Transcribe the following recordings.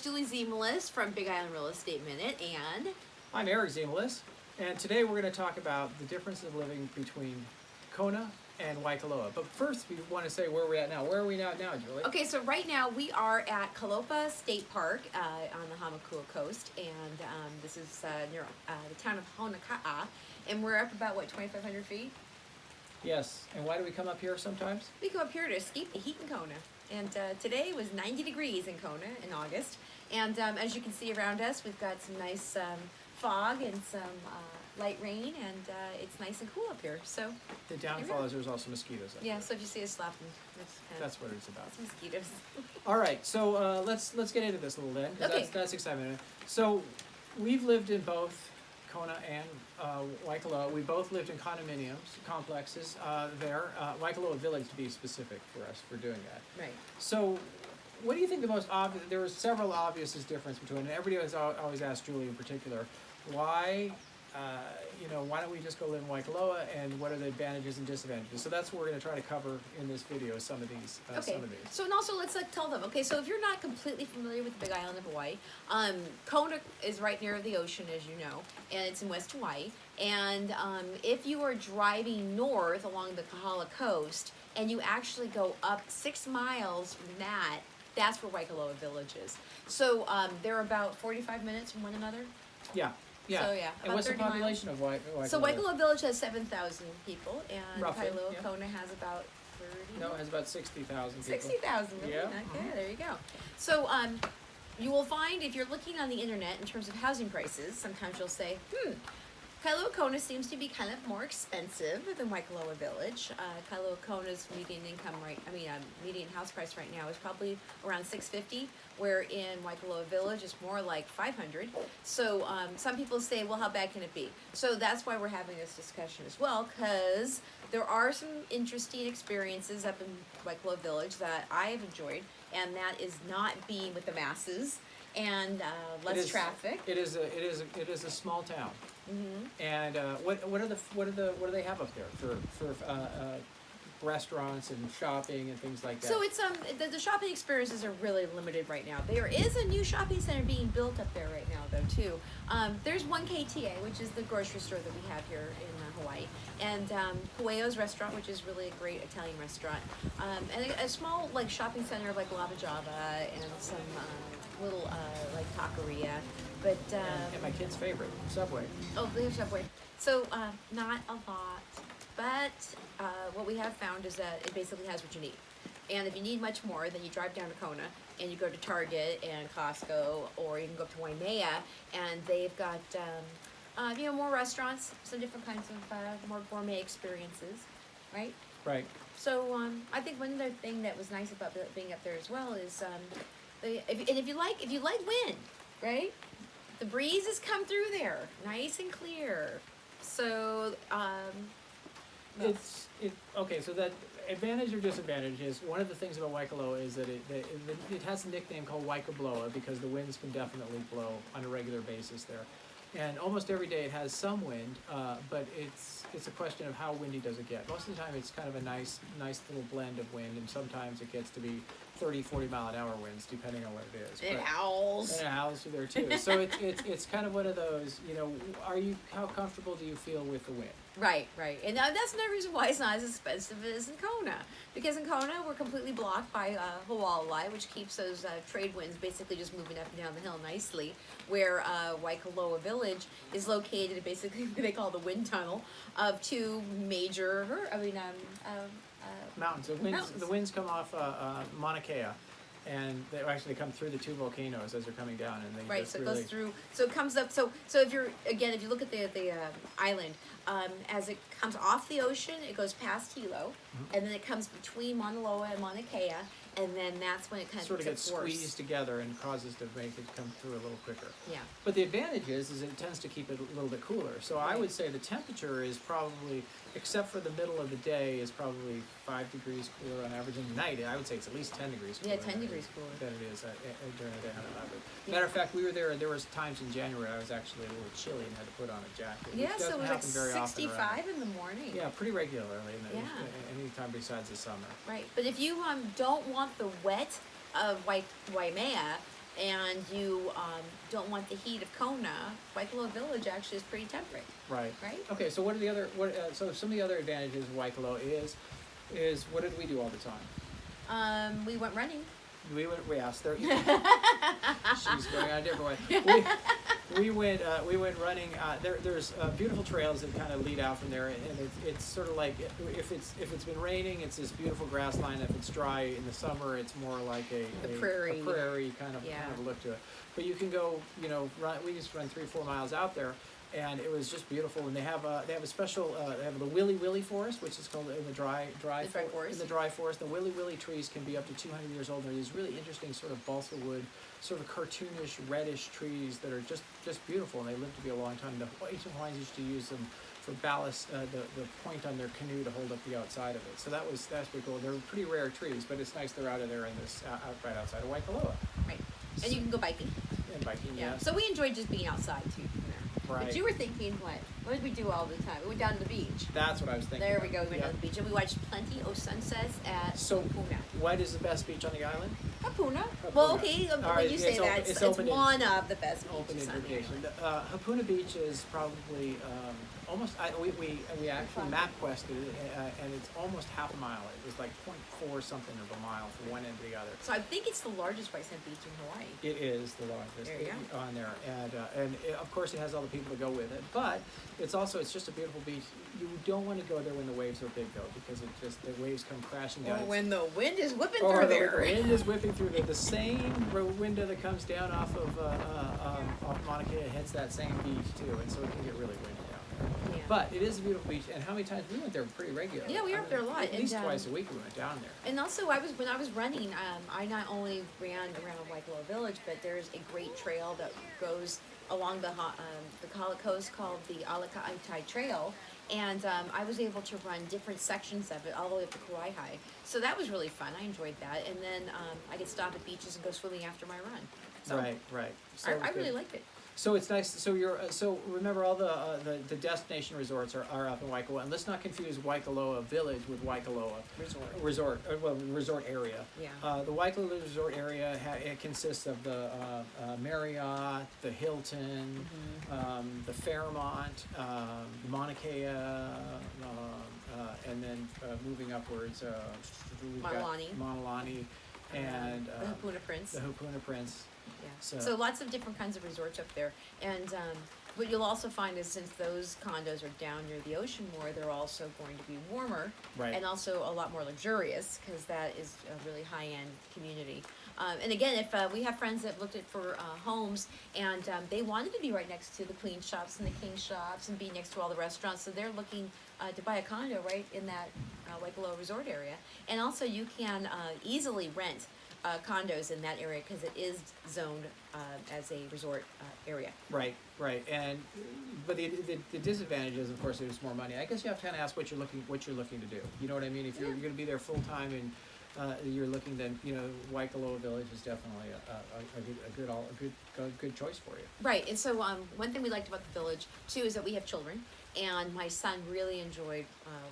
Julie Zemelis from Big Island Real Estate Minute, and I'm Eric Zemelis, and today we're going to talk about the difference of living between Kona and Waikoloa. But first, we want to say where we're at now. Where are we now, Julie? okay, so right now we are at Kailua State Park on the Hamakua coast, and this is near the town of Honika'a, and we're up about, what, 2,500 feet? Yes, and why do we come up here sometimes? We go up here to escape the heat in Kona, and today was 90 degrees in Kona in August, and as you can see around us, we've got some nice fog and some light rain, and it's nice and cool up here. So the downfall is there's also mosquitoes up yeah, there. so if you see us slapping, That's what it's about. it's mosquitoes. All right, so let's get into this a little then, because Okay. that's exciting. So we've lived in both Kona and Waikoloa. We both lived in condominiums, complexes there. Waikoloa Village, to be specific, for us for doing that. Right. So, what do you think the most obvious? There were several obvious differences between. And everybody has always asked Julie in particular, why why don't we just go live in Waikoloa, and what are the advantages and disadvantages? So that's what we're going to try to cover in this video. Some of these. Okay. Some of these. So, and also let's tell them. Okay, so if you're not completely familiar with the Big Island of Hawaii, Kona is right near the ocean, as you know, and it's in West Hawaii. And if you are driving north along the Kahala coast, and you actually go up 6 miles from that, that's where Waikoloa Village is. So they're about 45 minutes from one another. Yeah. Yeah. So yeah, And what's the population of Waikoloa? So Waikoloa Village has 7,000 people, and Roughly, Kailua yeah. Kona has about 30. No, it has about 60,000 people. 60,000. Really? Yeah. Okay, there you go. So you will find if you're looking on the internet in terms of housing prices, sometimes you'll say, Kailua Kona seems to be kind of more expensive than Waikoloa Village. Kailua Kona's median house price right now is probably around $650, where in Waikoloa Village it's more like $500. So some people say, well, how bad can it be? So that's why we're having this discussion as well, because there are some interesting experiences up in Waikoloa Village that I have enjoyed, and that is not being with the masses and less traffic. It is a small town. Mm-hmm. And what do they have up there for restaurants and shopping and things like that? So it's the shopping experiences are really limited right now. There is a new shopping center being built up there right now, though, too. There's one KTA, which is the grocery store that we have here in Hawaii, and Pueo's restaurant, which is really a great Italian restaurant, and a small shopping center like Lava Java and some little taqueria. But and my kid's favorite, Subway. Oh, they have Subway. So not a lot, but what we have found is that it basically has what you need. And if you need much more, then you drive down to Kona and you go to Target and Costco, or you can go up to Waimea, and they've got more restaurants, some different kinds of more gourmet experiences, right? Right. So I think one other thing that was nice about being up there as well is if you like wind, right? The breezes come through there, nice and clear. So, okay. So that advantage or disadvantage is, one of the things about Waikoloa is that it has a nickname called Waikobloa because the winds can definitely blow on a regular basis there, and almost every day it has some wind, but it's a question of how windy does it get. Most of the time it's kind of a nice little blend of wind, and sometimes it gets to be 30-40 mile an hour winds depending on what it is. It howls. And it howls through there too. So it's kind of one of those, how comfortable do you feel with the wind? Right. And that's another reason why it's not as expensive as in Kona. Because in Kona, we're completely blocked by Hawalai, which keeps those trade winds basically just moving up and down the hill nicely. Where Waikoloa Village is located, basically what they call the wind tunnel of two major, Mountains. The winds come off Mauna Kea, and they actually come through the two volcanoes as they're coming down, and they right. So it goes through. So it comes up. So if you look at the island, as it comes off the ocean, it goes past Hilo, and then it comes between Mauna Loa and Mauna Kea, and then that's when it kind of gets worse. Squeezed together and causes to make it come through a little quicker. Yeah. But the advantage is it tends to keep it a little bit cooler. So I would say the temperature is probably, except for the middle of the day, is probably 5 degrees cooler on average. In the night, I would say it's at least 10 degrees cooler. Yeah, 10 degrees cooler. Than it is during the day on average. Matter of fact, we were there. There was times in January I was actually a little chilly and had to put on a jacket. Yeah, so it was like very 65 in the morning. Yeah, pretty regularly. Any time besides the summer. Right, but if you don't want the wet of Waimea, and you don't want the heat of Kona, Waikoloa Village actually is pretty temperate, Right. right? Okay, so what are the other, so some of the other advantages of Waikoloa is what did we do all the time? We went running. We asked there. She's going on a different way. We went running. There's beautiful trails that kind of lead out from there, and it's sort of like if it's been raining, it's this beautiful grass line. If it's dry in the summer, it's more like a prairie kind of look to it. But you can go, run. We used to run 3 or 4 miles out there. And it was just beautiful. And they have a special they have the Willy Willy forest, which is called in the dry forest. In the dry forest, the Willy Willy trees can be up to 200 years old. They're these really interesting sort of balsa wood, sort of cartoonish reddish trees that are just beautiful, and they live to be a long time. The ancient Hawaiians used to use them for ballast, the point on their canoe to hold up the outside of it. So that's pretty cool. They're pretty rare trees, but it's nice they're out of there in this right outside of Waikoloa. Right, and you can go biking. And biking, Yeah. yeah. So we enjoyed just being outside too. Right. But you were thinking what? What did we do all the time? We went down to the beach. That's what I was thinking. There we go. We went down to the beach, and we watched plenty of sunsets at Hapuna. What is the best beach on the island? Hapuna. Well, okay. When you say that, it's one of the best open beaches on the invitation. island. Hapuna Beach is probably almost. We actually map quested it, and it's almost half a mile. It was like 0.4 something of a mile from one end to the other. So I think it's the largest white sand beach in Hawaii. It is the largest There you go. on there, and of course it has all the people to go with it. But it's just a beautiful beach. You don't want to go there when the waves are big though, because the waves come crashing down. Or when the wind is whipping Or through the there. wind is whipping through there. The same window that comes down off of Mauna Kea hits that same beach too, and so it can get really windy down there. Yeah. But it is a beautiful beach, and how many times we went there pretty regularly? Yeah, we were up there a lot, At least and, twice a week we went down there. And also, when I was running, I not only ran around Waikoloa Village, but there's a great trail that goes along the Kailua coast called the Alaka'aitai Trail, and I was able to run different sections of it all the way up to Kauai. So that was really fun. I enjoyed that, and then I could stop at beaches and go swimming after my run. So Right. So I really liked it. So it's nice. So remember all the destination resorts are up in Waikoloa, and let's not confuse Waikoloa Village with Waikoloa resort area. Yeah. The Waikoloa resort area it consists of the Marriott, the Hilton, the Fairmont, Mauna Kea, and then moving upwards, we've got Maunalani, and the Hapuna Prince. The Hapuna Prince. Yeah. So lots of different kinds of resorts up there, and what you'll also find is since those condos are down near the ocean more, they're also going to be warmer, Right. and also a lot more luxurious because that is a really high-end community. And again, if we have friends that looked at for homes, and they wanted to be right next to the Queen shops and the King shops and be next to all the restaurants, so they're looking to buy a condo right in that Waikoloa resort area, and also you can easily rent condos in that area because it is zoned as a resort area. Right. But the disadvantage is, of course, there's more money. I guess you have to kind of ask what you're looking to do. You know what I mean? If you're going to be there full time and you're looking, then Waikoloa Village is definitely a good choice for you. Right, and so one thing we liked about the village too is that we have children, and my son really enjoyed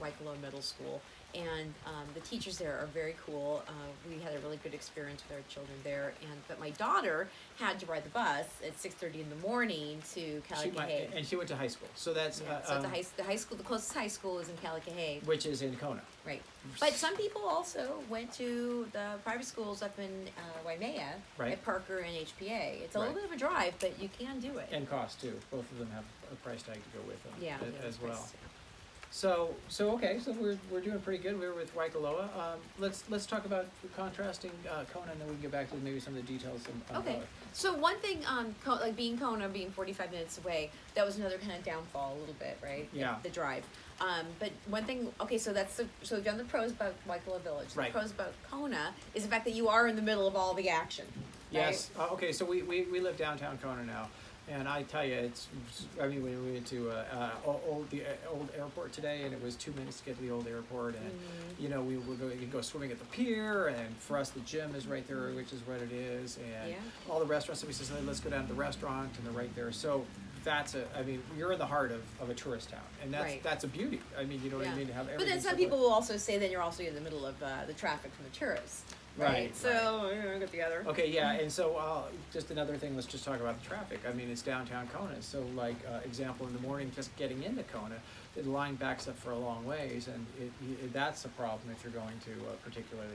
Waikoloa Middle School. And the teachers there are very cool. We had a really good experience with our children there. But my daughter had to ride the bus at 6:30 in the morning to Kailua. And she went to high school, so that's so the high school. The closest high school is in Kailua, which is in Kona. Right, but some people also went to the private schools up in Waimea at Parker and HPA. It's a little bit of a drive, but you can do it. And cost too. Both of them have a price tag to go with them. Yeah, as well. So okay, so we're doing pretty good. We were with Waikoloa. Let's talk about contrasting Kona, and then we can get back to maybe some of the details. Okay. So one thing, like being Kona, being 45 minutes away, that was another kind of downfall a little bit, right? Yeah. The drive. But one thing, okay, so we've done the pros about Waikoloa Village. The pros about Kona is the fact that you are in the middle of all the action. Yes. Okay. So we live downtown Kona now. And I tell you, we went to the old airport today, and it was 2 minutes to get to the old airport. And, we could go swimming at the pier, and for us, the gym is right there, which is what it is. And all the restaurants that we said, let's go down to the restaurant, and they're right there. So you're in the heart of a tourist town, and that's a beauty. I mean, you know what I mean? To have everything. But then some people will also say then you're also in the middle of the traffic from the tourists. Right, So we're gonna get together. Okay, yeah, and so just another thing, let's just talk about the traffic. I mean, it's downtown Kona, so like example in the morning, just getting into Kona, the line backs up for a long ways, and that's a problem if you're going to particularly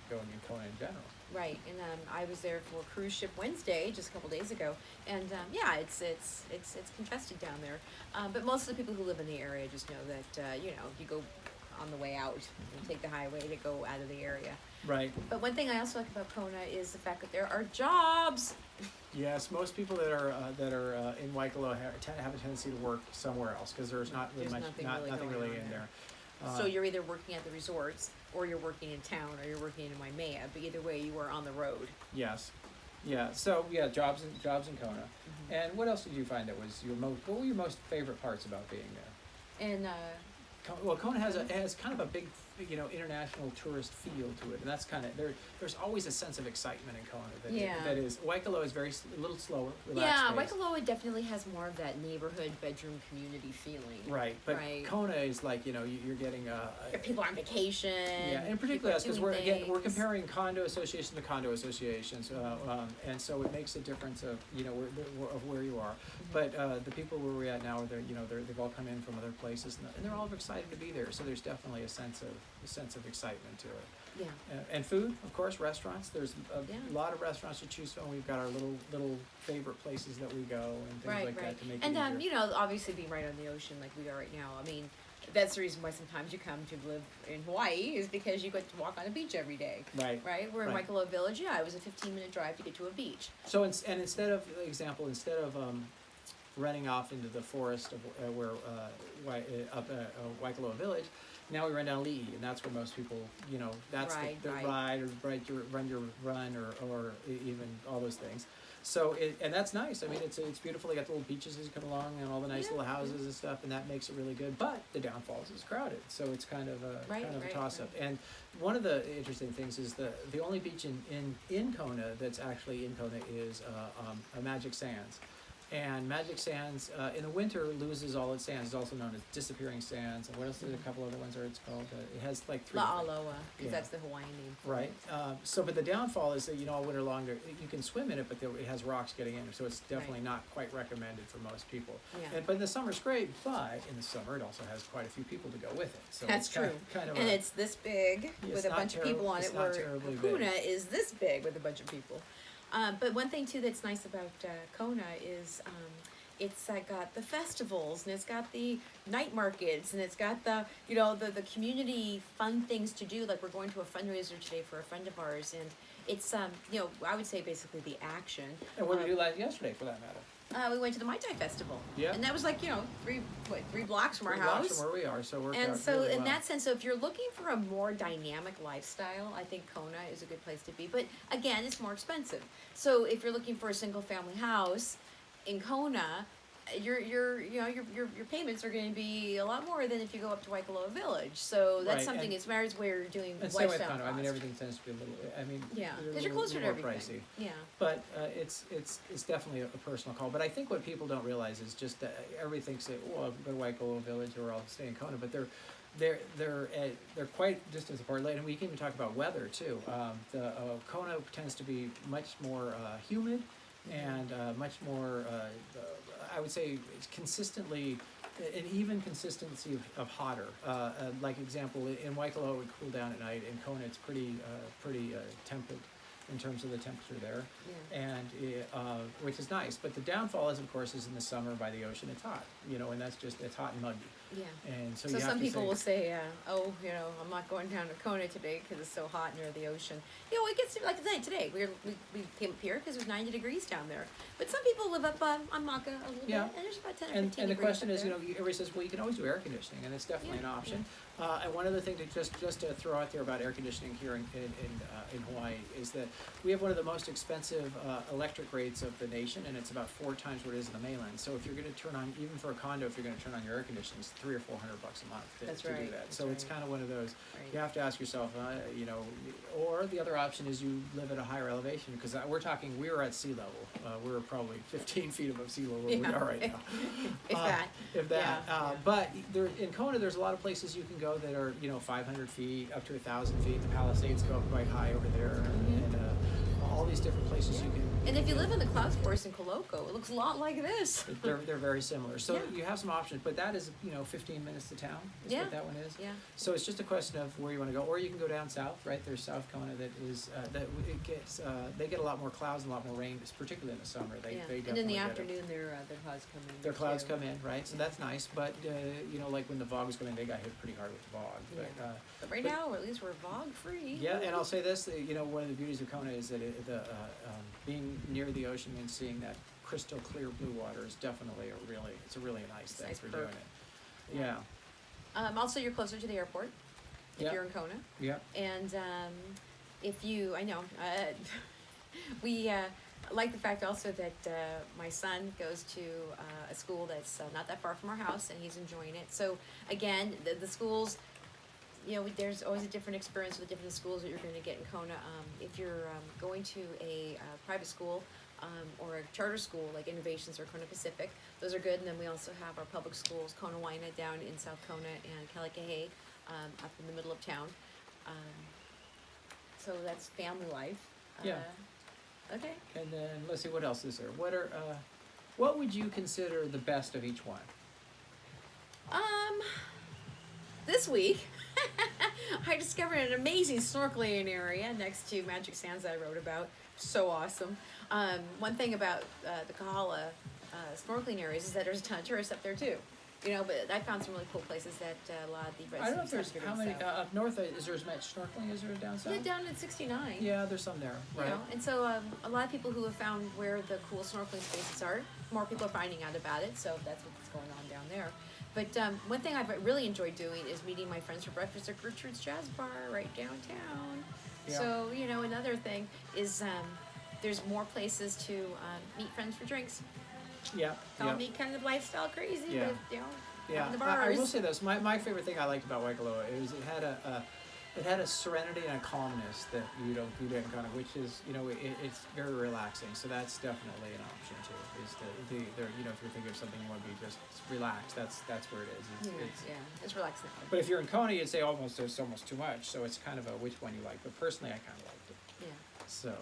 going in Kona in general. Right, and I was there for Cruise Ship Wednesday just a couple days ago, and yeah, it's congested down there. But most of the people who live in the area just know that you go on the way out and take the highway to go out of the area. Right. But one thing I also like about Kona is the fact that there are jobs. Yes, most people that are in Waikoloa have a tendency to work somewhere else because there's not really nothing really in there. So you're either working at the resorts, or you're working in town, or you're working in Waimea. But either way, you are on the road. Yes, yeah. So yeah, jobs in Kona. Mm-hmm. And what else did you find that was what were your most favorite parts about being there? And well, Kona has kind of a big, international tourist feel to it, and that's kind of there's always a sense of excitement in Kona. That is Waikoloa is a little slower, relaxed. Yeah, Waikoloa definitely has more of that neighborhood bedroom community feeling. Right, but Kona is like you're getting people on vacation. Yeah, and particularly us because we're comparing condo association to condo associations, and so it makes a difference of where you are. Mm-hmm. But the people where we're at now, they've all come in from other places, and they're all excited to be there. So there's definitely a sense of excitement to it. Yeah. And food, of course, restaurants. There's a lot of restaurants to choose from. We've got our little favorite places that we go and things like that to make it easier. And obviously being right on the ocean like we are right now. I mean, that's the reason why sometimes you come to live in Hawaii is because you get to walk on a beach every day. Right. Right. We're in Waikoloa Village. Yeah, it was a 15-minute drive to get to a beach. So instead of running off into the forest of Waikoloa Village, now we run down Li'i, and that's where most people, that's the ride or run your run or even all those things. So and that's nice. I mean, it's beautiful. They got the little beaches as you come along and all the nice little houses and stuff, and that makes it really good. But the downfall is it's crowded, so it's kind of a toss up. And one of the interesting things is the only beach in Kona that's actually in Kona is a Magic Sands. And Magic Sands in the winter loses all its sands. It's also known as Disappearing Sands. And what else? There's a couple other ones. It's called. It has like 3. La'aloa, because that's the Hawaiian name. Right. But the downfall is that all winter long you can swim in it, but it has rocks getting in, so it's definitely not quite recommended for most people. Yeah. But in the summer it's great. But in the summer it also has quite a few people to go with it. So that's true. And it's this big with a bunch of people on it. Where Puna is this big with a bunch of people. But one thing too that's nice about Kona is it's got the festivals, and it's got the night markets, and it's got the the community fun things to do. Like we're going to a fundraiser today for a friend of ours, and it's I would say basically the action. And what did we do yesterday, for that matter? We went to the Mai Tai Festival. Yeah. And that was like 3 blocks from our house. 3 blocks from where we are, so we're in that sense, so if you're looking for a more dynamic lifestyle, I think Kona is a good place to be. But again, it's more expensive. So if you're looking for a single family house in Kona, your payments are going to be a lot more than if you go up to Waikoloa Village. So that's something. It's matters where you're doing lifestyle costs. I mean, everything tends to be a little. I mean, because you're closer to everything. Pricey. Yeah. But it's definitely a personal call. But I think what people don't realize is just everybody thinks that I'll go to Waikoloa Village or I'll stay in Kona, but they're quite distance apart. And we can even talk about weather too. The Kona tends to be much more humid and much more. I would say it's consistently, an even consistency of hotter. Like example, in Waikoloa it would cool down at night. In Kona it's pretty temperate in terms of the temperature there, and which is nice. But the downfall is, of course, is in the summer by the ocean. It's hot, and it's hot and muggy. Yeah. And so some people will say, I'm not going down to Kona today because it's so hot near the ocean. It gets like today. We came up here because it was 90 degrees down there. But some people live up on Maka a little bit, and there's about 10 or 15 degrees. And the question is, everybody says, well, you can always do air conditioning, and it's definitely an option. And one other thing just to throw out there about air conditioning here in Hawaii is that we have one of the most expensive electric rates of the nation, and it's about 4 times what it is in the mainland. So if you're going to turn on, even for a condo, if you're going to turn on your air conditioning, it's $300 or $400 a month That's to do right, that. that's So it's right. kind of one of those. Right. You have to ask yourself, you know, or the other option is you live at a higher elevation, because we were at sea level. We were probably 15 feet above sea level where we are right now. If that. If that. Yeah. But there, in Kona, there's a lot of places you can go that are, you know, 500 feet up to 1,000 feet. The Palisades go up quite high over there, and all these different places you can. And if you live in the cloud forest in Koloko, it looks a lot like this. They're very similar. So Yeah. you have some options, but that is, you know, 15 minutes to town is Yeah. what that one is. Yeah. So it's just a question of where you want to go, or you can go down south, right? There's South Kona that is it gets they get a lot more clouds and a lot more rain, particularly in the summer. They Yeah. definitely And in the get it. afternoon, their clouds come in. Their clouds too. come in, right? So that's nice, but you know, like when the fog was coming, they got hit pretty hard with the fog. But, Yeah. But right but- now, at least we're fog free. yeah, and I'll say this: you know, one of the beauties of Kona is that being near the ocean and seeing that crystal clear blue water is definitely it's a really nice thing Nice for perk. doing it. Yeah, Also, you're closer to the airport if Yeah. you're in Kona. yeah, And I know, we like the fact also that my son goes to a school that's not that far from our house, and he's enjoying it. So again, the schools, you know, there's always a different experience with the different schools that you're going to get in Kona. If you're going to a private school or a charter school like Innovations or Kona Pacific, those are good. And then we also have our public schools, Kona Waina down in South Kona and Kalikahe up in the middle of town. So that's family life. Yeah. Okay. and then let's see what else is there. What would you consider the best of each one? This week, I discovered an amazing snorkeling area next to Magic Sands that I wrote about. So awesome. One thing about the Kahala snorkeling areas is that there's a ton of tourists up there too. You know, but I found some really cool places that a lot of the residents I don't know if there's have how figured many out. up north. Is there as much snorkeling as there is down south? Yeah, down at 69. Yeah, there's some there, You right? know, and so a lot of people who have found where the cool snorkeling spaces are, more people are finding out about it, so that's what's going on down there. But one thing I've really enjoyed doing is meeting my friends for breakfast at Gertrude's Jazz Bar right downtown. Yeah. So, you know, another thing is there's more places to meet friends for drinks. Yeah, Call yeah. me kind of lifestyle crazy, Yeah. but, you know, Yeah, the I bars. will say this. My favorite thing I liked about Waikoloa is it had a serenity and a calmness that you don't get in Kona, which is, you know, it's very relaxing. So that's definitely an option too. Is the you know, if you're thinking of something you want to be just relaxed, that's where it is. It's relaxing. But if you're in Kona, you'd say it's almost too much. So it's kind of a which one you like. But personally, I kind of liked it. Yeah. So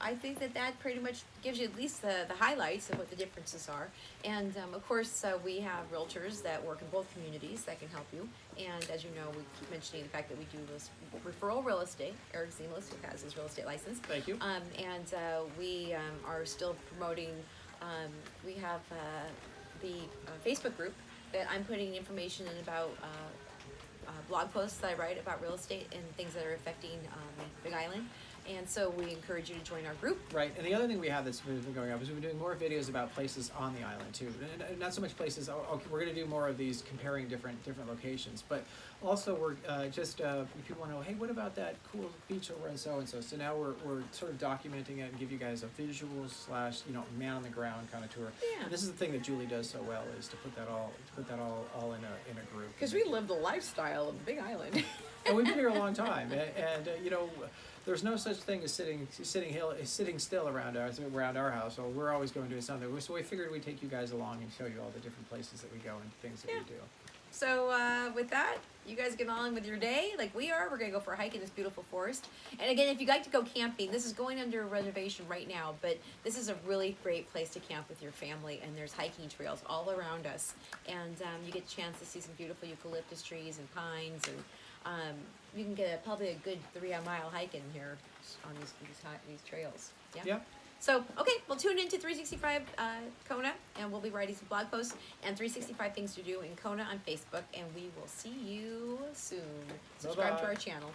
I think that pretty much gives you at least the highlights of what the differences are. And of course, we have realtors that work in both communities that can help you. And as you know, we keep mentioning the fact that we do this referral real estate. Eric Zeemlis, who has his real estate license. thank you. We are still promoting, we have the Facebook group that I'm putting information in about blog posts that I write about real estate and things that are affecting Big Island. And so we encourage you to join our group. Right, and the other thing we have that's been going up is we've been doing more videos about places on the island too. And not so much places. Okay, we're going to do more of these comparing different locations, but also we're just if you want to know, hey, what about that cool beach over in so and so? So now we're sort of documenting it and give you guys a visual / man on the ground kind of tour. Yeah. And this is the thing that Julie does so well is to put that all in a group. Because we live the lifestyle of the Big Island. And we've been here a long time, and you know, there's no such thing as sitting still around our house. So we're always going to do something. So we figured we'd take you guys along and show you all the different places that we go and things that we do. So with that, you guys get on with your day like we are. We're going to go for a hike in this beautiful forest. And again, if you'd like to go camping, this is going under a reservation right now, but this is a really great place to camp with your family, and there's hiking trails all around us. And you get a chance to see some beautiful eucalyptus trees and pines, and you can get probably a good 3-mile hike in here on these trails. Yeah. Yep. So, okay, well, tune in to 365 Kona, and we'll be writing some blog posts and 365 Things to Do in Kona on Facebook, and we will see you soon. Subscribe to Bye-bye. our channel.